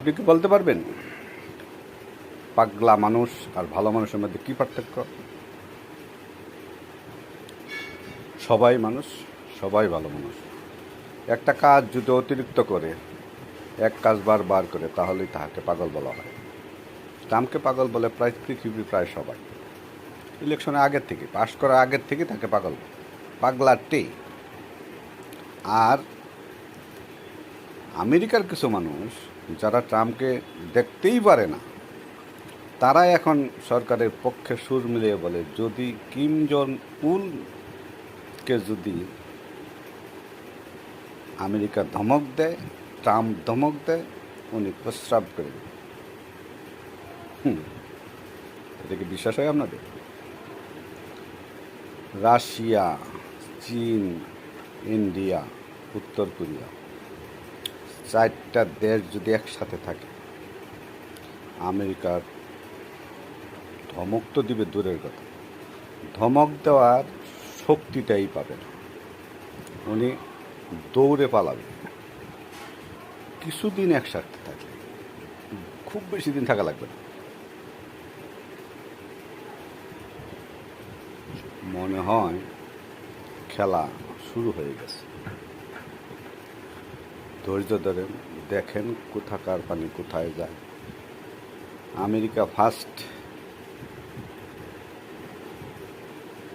আপনি কি বলতে পারবেন পাগলা মানুষ আর ভালো মানুষের মধ্যে কী পার্থক্য? সবাই মানুষ, সবাই ভালো মানুষ। একটা কাজ যদি অতিরিক্ত করে, এক কাজ বারবার করে, তাহলেই তাহাকে পাগল বলা হয়। ট্রাম্পকে পাগল বলে প্রায় পৃথিবীর প্রায় সবাই। ইলেকশনে আগের থেকে, পাশ করার আগের থেকে তাকে পাগল, পাগলাটে। আর আমেরিকার কিছু মানুষ যারা ট্রাম্পকে দেখতেই পারে না, তারা এখন সরকারের পক্ষে সুর মিলিয়ে বলে, যদি কিম জং উনকে যদি আমেরিকা ধমক দেয়, ট্রাম্প ধমক দেয়, উনি প্রস্রাব করে দেবেন। এটা কি বিশ্বাস হয় আপনাদের? রাশিয়া, চীন, ইন্ডিয়া, উত্তর কোরিয়া, চারটা দেশ যদি একসাথে থাকে, আমেরিকার ধমক তো দিবে দূরের কথা, ধমক দেওয়ার শক্তিটাই পাবে না। উনি দৌড়ে পালাবে। কিছুদিন একসাথে থাকলে, খুব বেশি দিন থাকা লাগবে না। মনে হয় খেলা শুরু হয়ে গেছে। ধৈর্য ধরেন, দেখেন কোথাকার পানি কোথায় যায়। আমেরিকা ফার্স্ট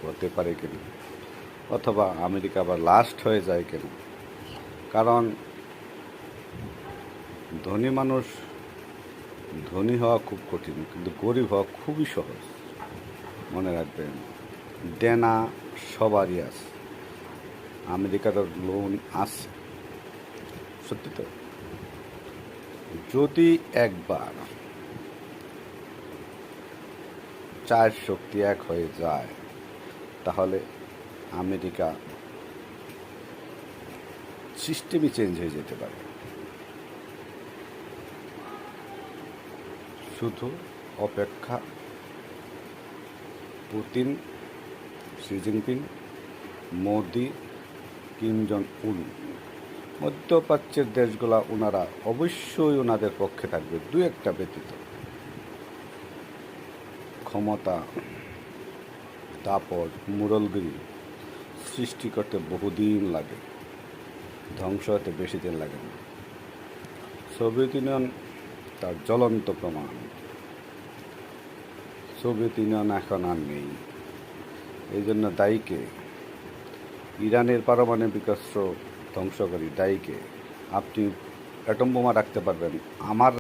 হতে পারে কেন, অথবা আমেরিকা আবার লাস্ট হয়ে যায় কেন? কারণ ধনী মানুষ, ধনী হওয়া খুব কঠিন, কিন্তু গরিব হওয়া খুবই সহজ। মনে রাখবেন, দেনা সবারই আছে। আমেরিকার লোন আছে, সত্যি তো। যদি একবার চার শক্তি এক হয়ে যায়, তাহলে আমেরিকা সিস্টেমই চেঞ্জ হয়ে যেতে পারে। শুধু অপেক্ষা, Putin, Xi Jinping, Modi, Kim Jong Un, মধ্যপ্রাচ্যের দেশগুলা ওনারা অবশ্যই ওনাদের পক্ষে থাকবে, দু একটা ব্যতীত। ক্ষমতা, তারপর মুরলগিরি সৃষ্টি করতে বহুদিন লাগে, ধ্বংস হতে বেশি দিন লাগে না। সোভিয়েত ইউনিয়ন তার জ্বলন্ত প্রমাণ। সোভিয়েত ইউনিয়ন এখন আর নেই। এই জন্য দায়ীকে, ইরানের পারমাণবিক অস্ত্র ধ্বংসকারী দায়ীকে। আপনি অ্যাটম বোমা রাখতে পারবেন, আমার